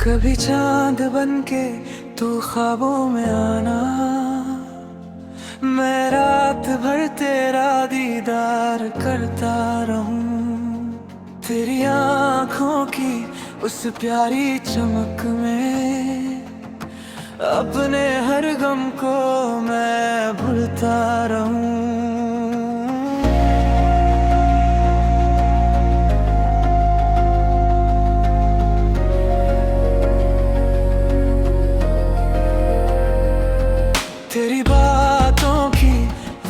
कभी चांद बनके तू ख्वाबों में आना, मैं रात भर तेरा दीदार करता रहूं। तेरी आंखों की उस प्यारी चमक में अपने हर गम को मैं भूलता रहूं। तेरी बातों की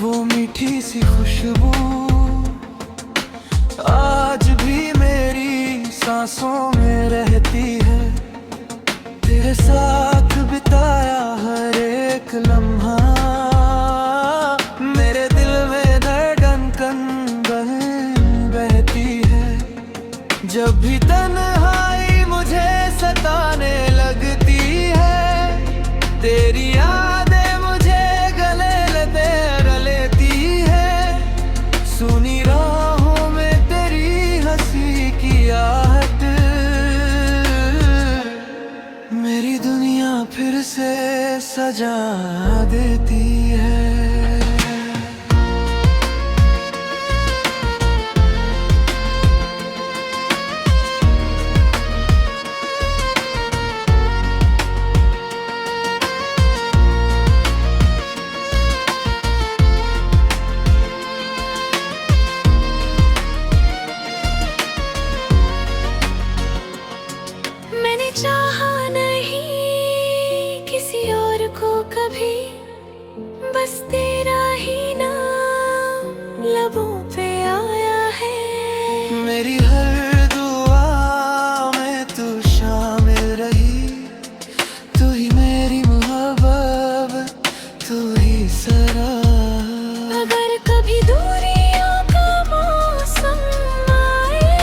वो मीठी सी खुशबू आज भी मेरी सांसों में रहती है। तेरे साथ बिताया हर एक लम्हा मेरे दिल में धड़कन बहती है। जब भी तन्हाई मुझे सताने लगती है, तेरी यादें मुझे गले लेती है। सुनी राहों में तेरी हंसी की आहट मेरी दुनिया फिर से सजा देती है। मैंने चाहा नहीं किसी और को कभी, बस तेरा ही नाम लबों पे आया है। मेरी हर दुआ में तू शामिल रही, तू ही मेरी मोहब्बत, तू ही सरा। अगर कभी दूरियों का मौसम आए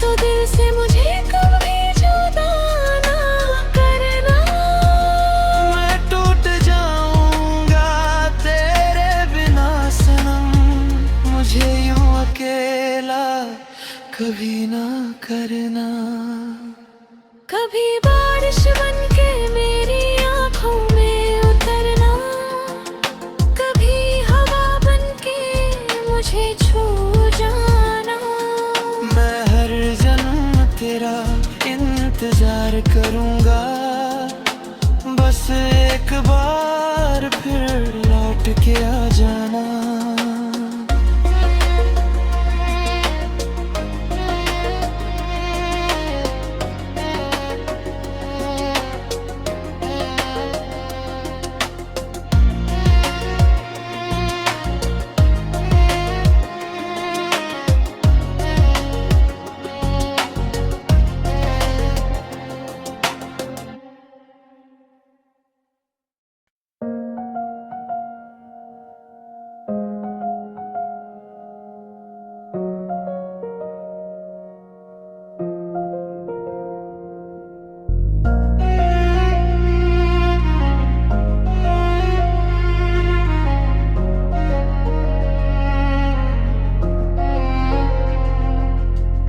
तो दिल से मुझे कभी जुदा ना करना। मैं टूट जाऊंगा तेरे बिना सनम, मुझे यूं अकेला कभी ना करना। कभी बारिश बनके मेरी आंखों में उतरना, कभी हवा बनके मुझे छू जाना। मैं हर जन्म तेरा इंतजार करूंगा, बस एक बार फिर लौट के आ जाना।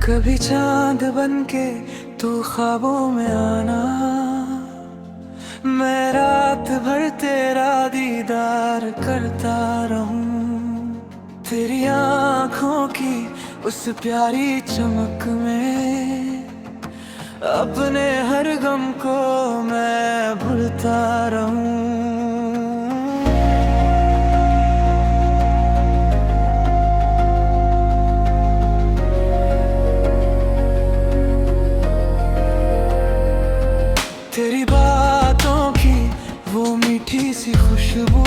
कभी चांद बनके तू ख्वाबों में आना, मैं रात भर तेरा दीदार करता रहूं। तेरी आंखों की उस प्यारी चमक में अपने हर गम को मैं भूलता रहूं। तेरी बातों की वो मीठी सी खुशबू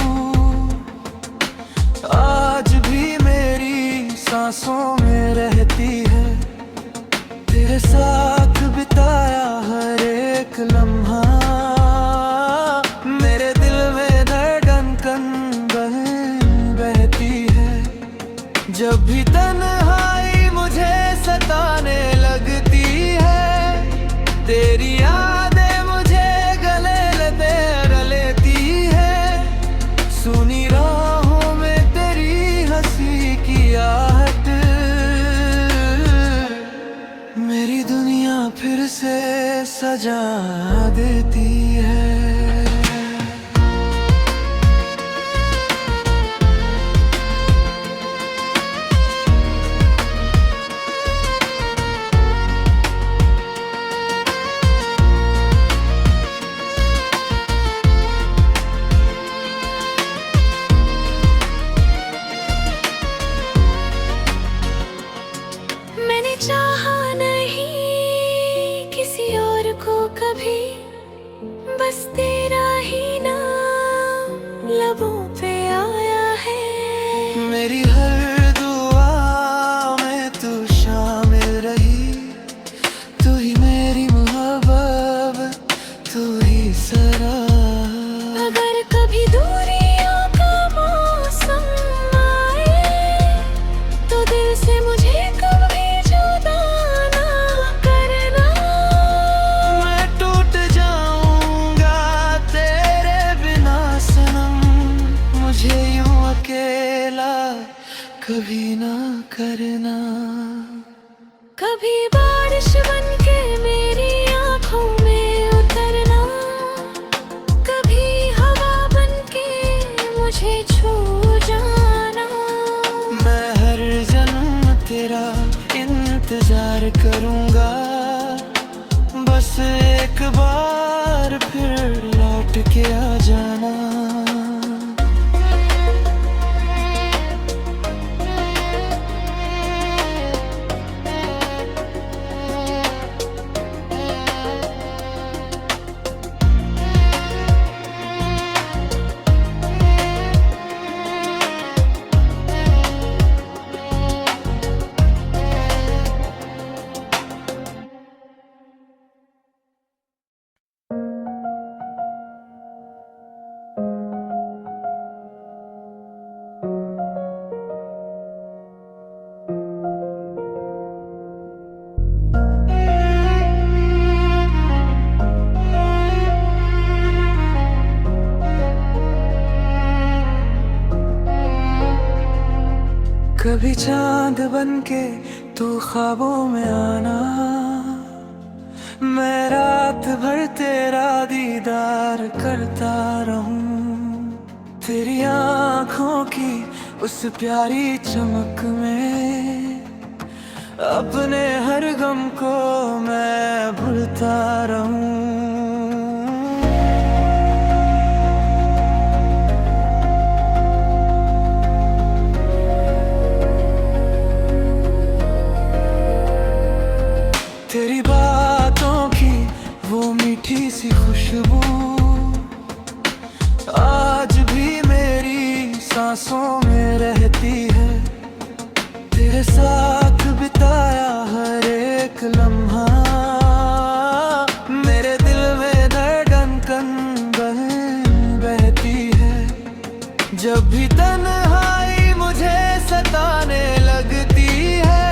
आज भी मेरी सांसों में रहती है। तेरे साथ बिताया हर एक लम्हा मेरे दिल में धड़कन बहती है। जब भी तन्हाई मुझे सताने लगती है, तेरी यादें मुझे गले लेती है। सुनी राहों में तेरी हंसी की आहट मेरी दुनिया फिर से सजा मेरी हर दुआ में तू शामिल रही, तू ही मेरी मोहब्बत, तू ही सरा। अगर कभी दूरियों का मौसम आए तो दिल से मुझे कभी जुदा ना करना। मैं टूट जाऊंगा तेरे बिना सनम, मुझे यूं अकेला कभी ना करना। कभी बारिश बनके मेरी आँखों में उतरना, कभी हवा बनके मुझे छू जाना। मैं हर जन्म तेरा इंतजार करूंगा, बस एक बार फिर लौट के आ जाना। कभी चांद बनके तू ख्वाबों में आना, मैं रात भर तेरा दीदार करता रहूं। तेरी आँखों की उस प्यारी चमक में अपने हर गम को मैं भूलता रहूं। तेरी बातों की वो मीठी सी खुशबू आज भी मेरी सांसों में रहती है। तेरे साथ बिताया हर एक लम्हा मेरे दिल में धड़कन बहती है। जब भी तन्हाई मुझे सताने लगती है,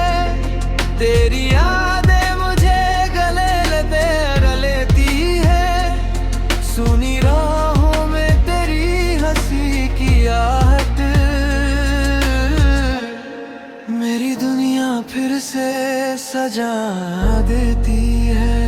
तेरी सुनी राहों में तेरी हंसी की आहट मेरी दुनिया फिर से सजा देती है।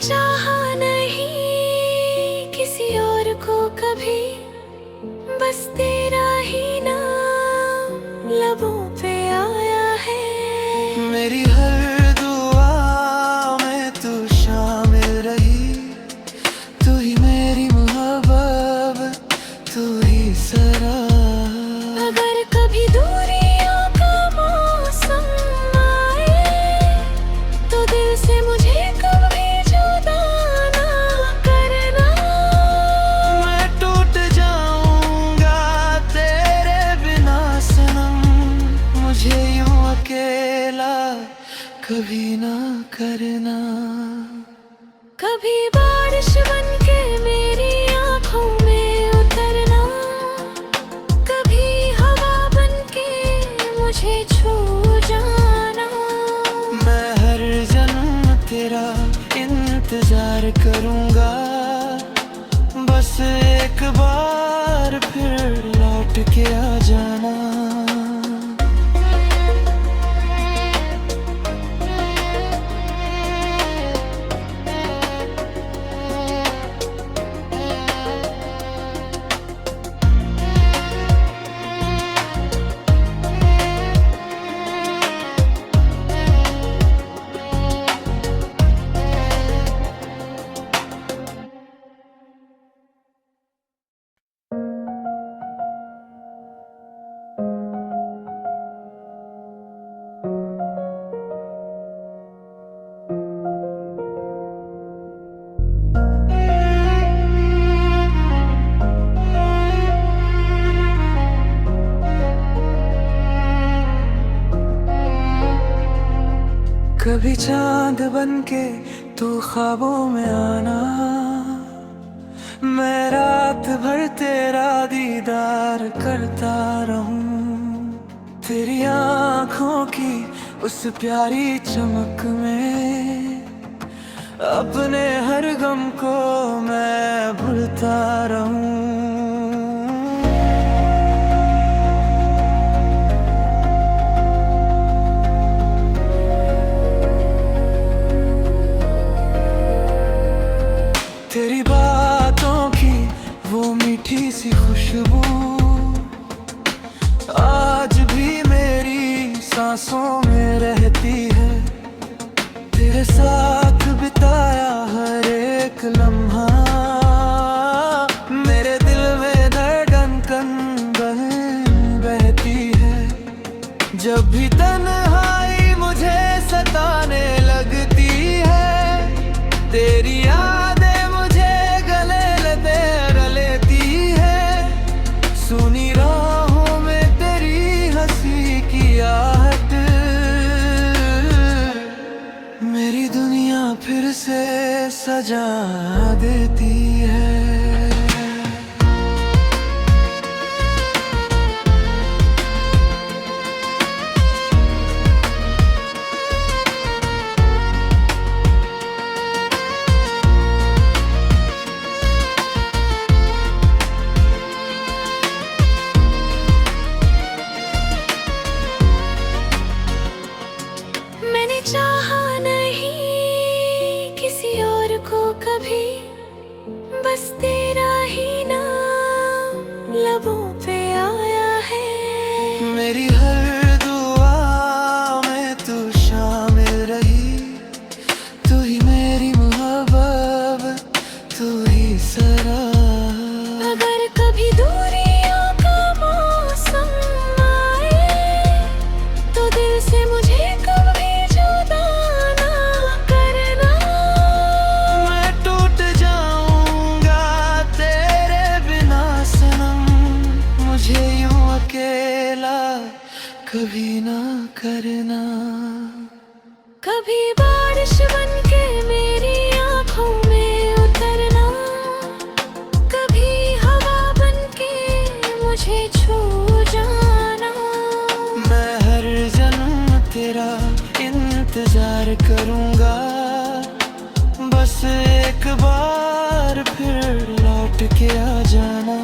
चाहा नहीं किसी और को कभी, बस तेरा ही नाम लबों पे आया है। मेरी हर दुआ में तू शामिल रही, तू ही मेरी मोहब्बत, तू ही सरा। अगर कभी दूरियों का मौसम आए तो दिल से मुझे कभी कभी ना करना। कभी बारिश बनके मेरी आँखों में उतरना, कभी हवा बनके मुझे छू जाना। मैं हर जन्म तेरा इंतजार करूंगा, बस एक बार फिर लौट के आ जाना। कभी चांद बनके तू ख्वाबों में आना, मैं रात भर तेरा दीदार करता रहूं। तेरी आँखों की उस प्यारी चमक में अपने हर गम को मैं भूलता रहूं। तेरी बातों की वो मीठी सी खुशबू आज भी मेरी सांसों में रहती है। तेरे साथ बिताया हर एक लम्हा मेरे दिल में धड़कन बहती है। जब भी तन्हाई मुझे सताने लगती है, तेरी यादें मुझे गले लेती है। सुनी राहों में तेरी हंसी की आहट मेरी दुनिया फिर से सजा देती है। मैंने चाहा नहीं किसी और को कभी, बस तेरा ही नाम लबों पे आया है। मेरी हर दुआ में तू शामिल रही, तू ही मेरी मोहब्बत, तू ही सरा। अगर कभी दूरियों का मौसम आए तो दिल से मुझे कभी जुदा ना करना। मैं टूट जाऊंगा तेरे बिना सनम, मुझे यूं अकेला कभी ना करना। कभी बारिश बनके मेरी आँखों में उतरना, कभी हवा बनके मुझे छू जाना। मैं हर जन्म तेरा इंतजार करूंगा, बस एक बार फिर लौट के आ जाना।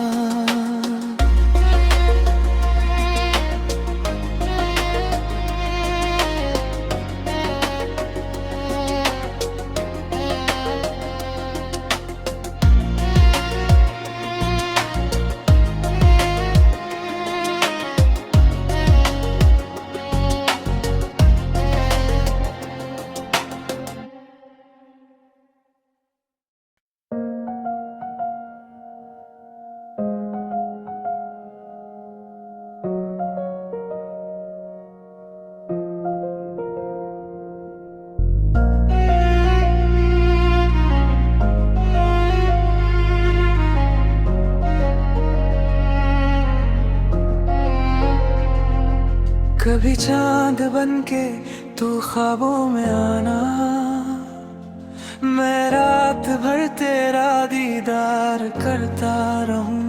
कभी चांद बनके तू ख्वाबों में आना, मैं रात भर तेरा दीदार करता रहूं।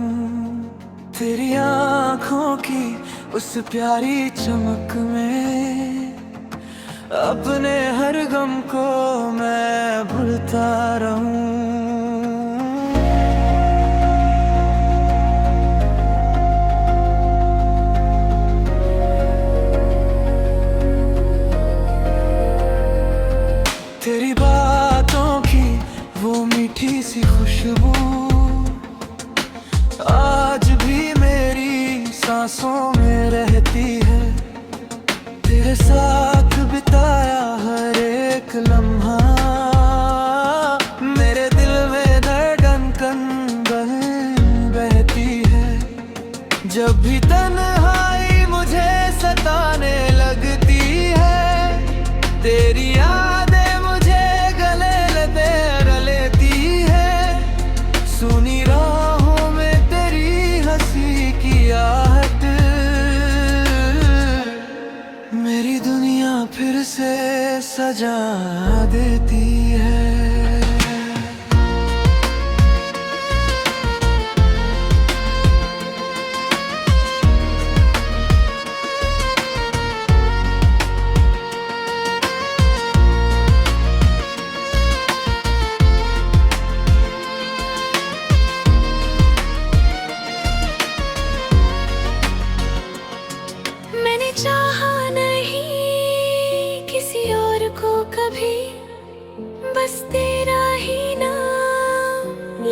तेरी आँखों की उस प्यारी चमक में अपने हर गम को मैं भूलता रहूं। तेरी बातों की वो मीठी सी खुशबू आज भी मेरी सांसों में रहती है। तेरे साथ बिताया हर एक लम्हा मेरे दिल में धड़कन बहती है। जब भी तन्हाई मुझे सताने लगती है, तेरी यादें मुझे गले लेती है। सुनी राहों में तेरी हंसी की आहट मेरी दुनिया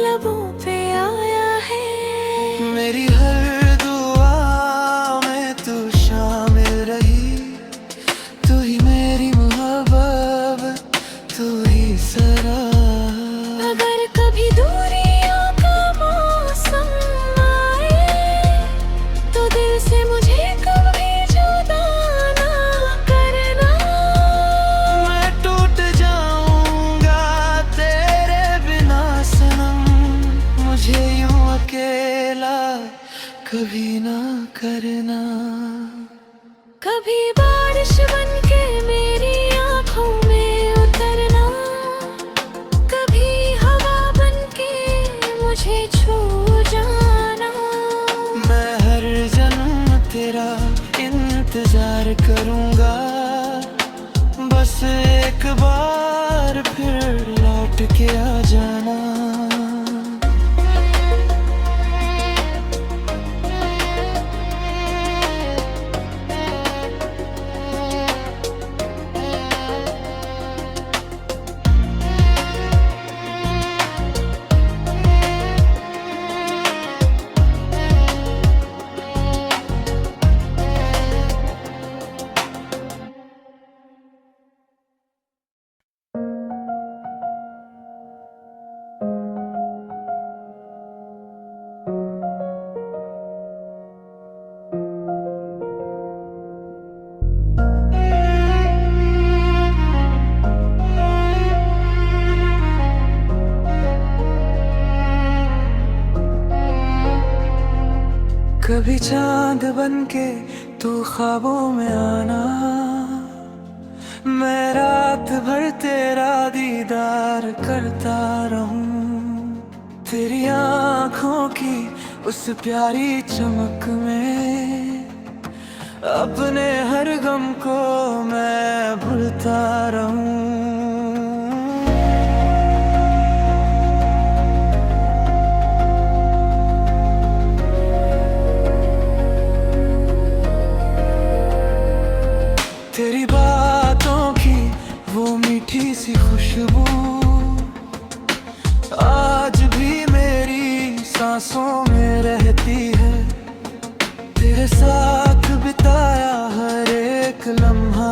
लबों पे आया है। मेरी हर दुआ में तू शामिल रही, तू ही मेरी मोहब्बत, तू ही सरा। अगर कभी दूरियों का मौसम आए तो दिल से मुझे कभी जुदा ना करना। मैं टूट जाऊंगा तेरे बिना सनम, मुझे यूं अकेला कभी ना करना। कभी बारिश बनके मेरी आँखों में उतरना, कभी हवा बनके मुझे छू जाना। मैं हर जन्म तेरा इंतजार करूंगा, बस एक बार फिर लौट के आ जाना। कभी चांद बनके तू ख्वाबों में आना, मैं रात भर तेरा दीदार करता रहूं। तेरी आँखों की उस प्यारी चमक में अपने हर गम को मैं भूलता रहूं। तेरी बातों की वो मीठी सी खुशबू आज भी मेरी सांसों में रहती है। तेरे साथ बिताया हर एक लम्हा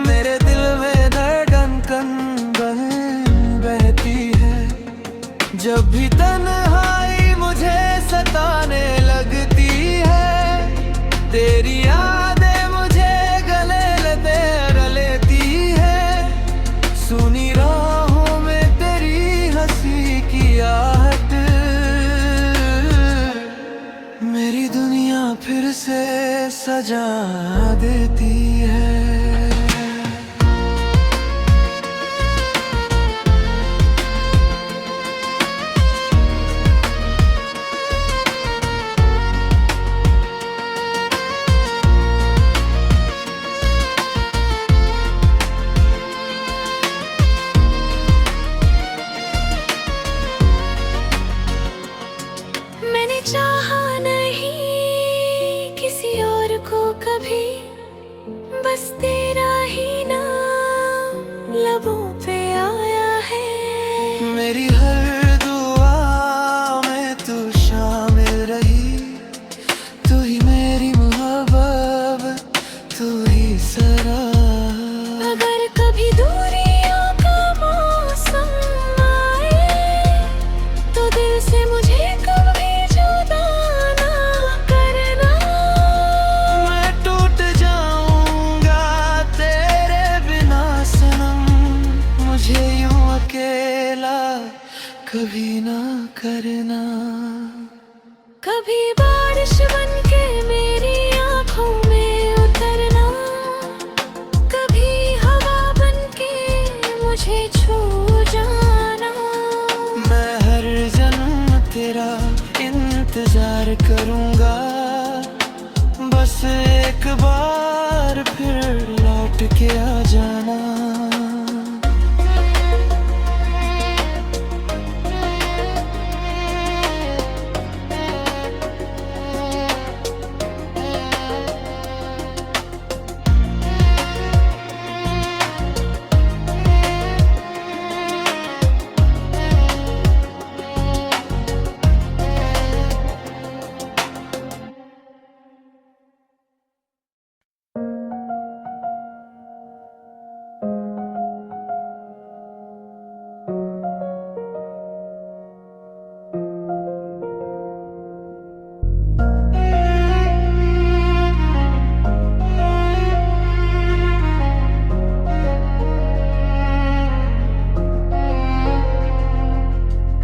मेरे दिल में धड़कन बहती है। जब भी तन्हाई मुझे सताने लगती है, तेरी यादें मुझे गले लेती है। सुनी राहों में तेरी हंसी की आहट मेरी दुनिया फिर से सजा देती है। मैंने चाहा नहीं किसी और को कभी, बस तेरा ही नाम लबों पे आया है। मेरी हर दुआ में तू शामिल रही, तू ही मेरी मोहब्बत, तू ही सरा। अगर कभी दूरियों का मौसम आए तो दिल से मुझे कभी जुदा ना करना। मैं टूट जाऊंगा तेरे बिना सनम, मुझे यूं अकेला कभी ना करना। कभी बारिश बनके मेरी आँखों में उतरना, कभी हवा बनके मुझे छू जाना। मैं हर जन्म तेरा इंतजार करूंगा, बस एक बार फिर लौट के आ जाना।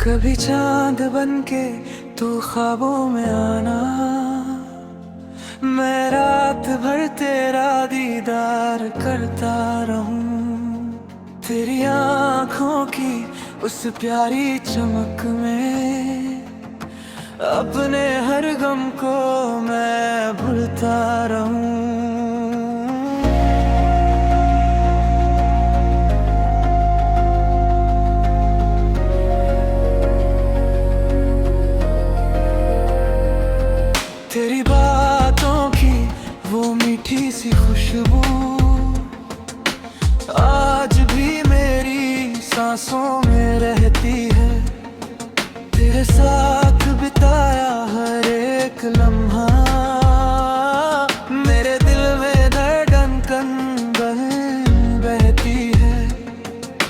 कभी चांद बनके तू ख्वाबों में आना, मैं रात भर तेरा दीदार करता रहूं। तेरी आँखों की उस प्यारी चमक में अपने हर गम को मैं भूलता रहूं। तेरी बातों की वो मीठी सी खुशबू आज भी मेरी सांसों में रहती है। तेरे साथ बिताया हर एक लम्हा मेरे दिल में धड़कन बहती है।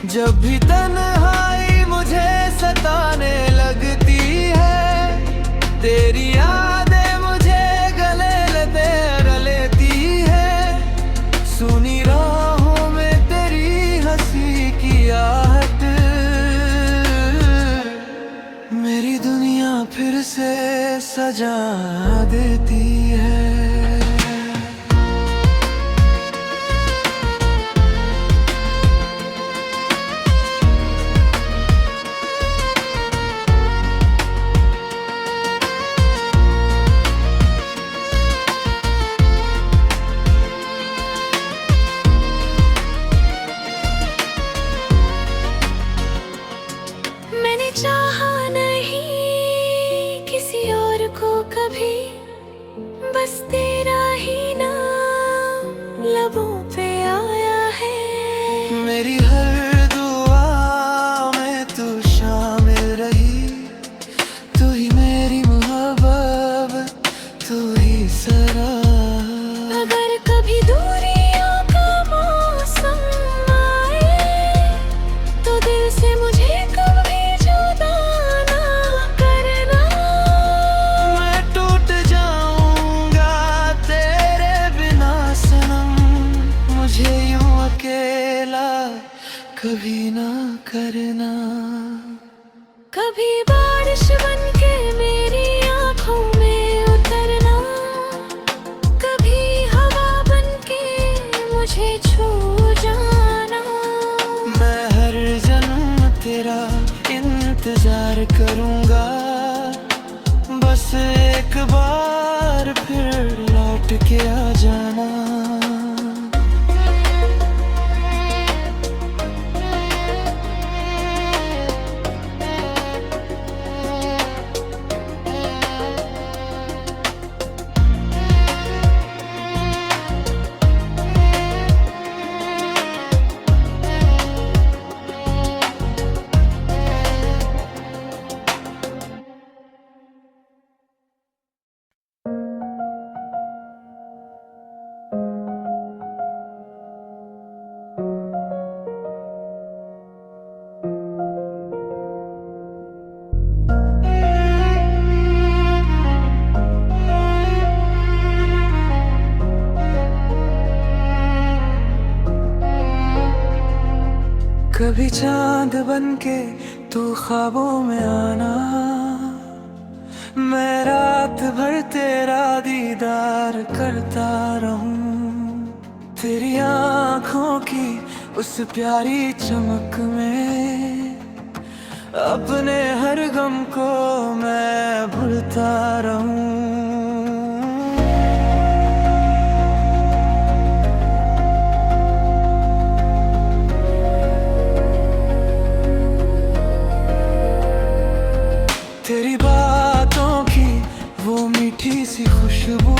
जब भी तन्हाई मुझे सताने लगती है, तेरी यादें मुझे गले लेती है। सुनी राहों में तेरी हंसी की आहट मेरी दुनिया फिर से सजा देती है। मैंने चाहा नहीं किसी और को कभी, बस तेरा ही नाम लबों पे आया है। मेरी हर दुआ में तू शामिल रही, तू ही मेरी मोहब्बत, तू ही सरा। अगर कभी दूरियों का मौसम आए तो दिल से मुझे कभी जुदा ना करना। मैं टूट जाऊंगा तेरे बिना सनम, मुझे यूं अकेला कभी ना करना। कभी बारिश बनके मेरी आँखों में उतरना, कभी हवा बनके मुझे छू जाना। मैं हर जन्म तेरा इंतजार करूंगा, बस एक बार फिर लौट के आ जाना। कभी चांद बनके तू ख्वाबों में आना, मैं रात भर तेरा दीदार करता रहूं। तेरी आँखों की उस प्यारी चमक में अपने हर गम को मैं भूलता रहूं। तेरी बातों की वो मीठी सी खुशबू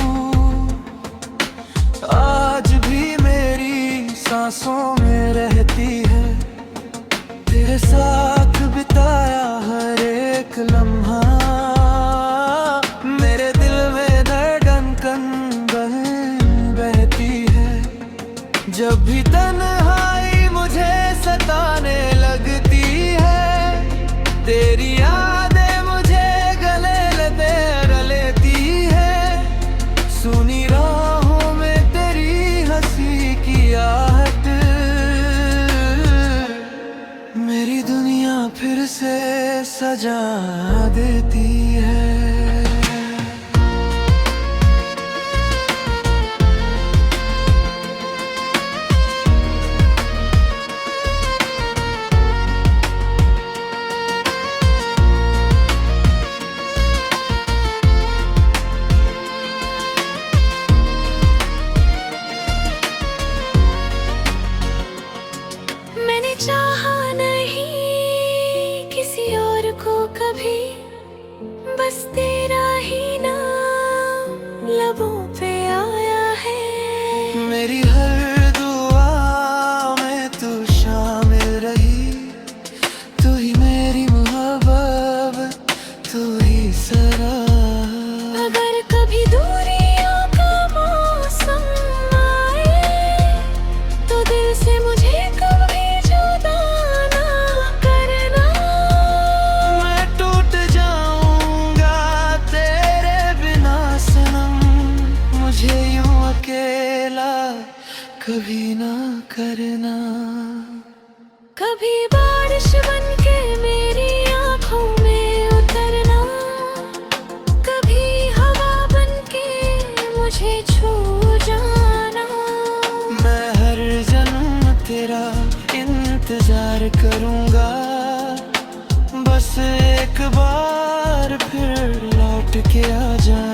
आज भी मेरी सांसों में रहती है। तेरे साथ बिताया हर एक लम्हा मेरे दिल में धड़कन बहती है। जब भी तन्हाई मुझे सताने लगती है, तेरी यादें मुझे गले लेती है। सुनी राहों में तेरी हंसी की आहट मेरी दुनिया सजा देती है। मैंने चाहा नहीं किसी और को कभी, बस तेरा ही नाम लबों पे आया है। मेरी हर दुआ में तू शामिल रही, तू ही मेरी मोहब्बत, तू ही सरा। अगर कभी दूरियों का मौसम आए तो दिल से मुझे कभी जुदा ना करना। मैं टूट जाऊंगा तेरे बिना सनम, मुझे यूं अकेला कभी ना करना। कभी बारिश बनके मेरी आंखों में उतरना, कभी हवा बनके मुझे छू जाना। मैं हर जन्म तेरा इंतजार करूंगा, बस एक बार फिर लौट के आ जाना।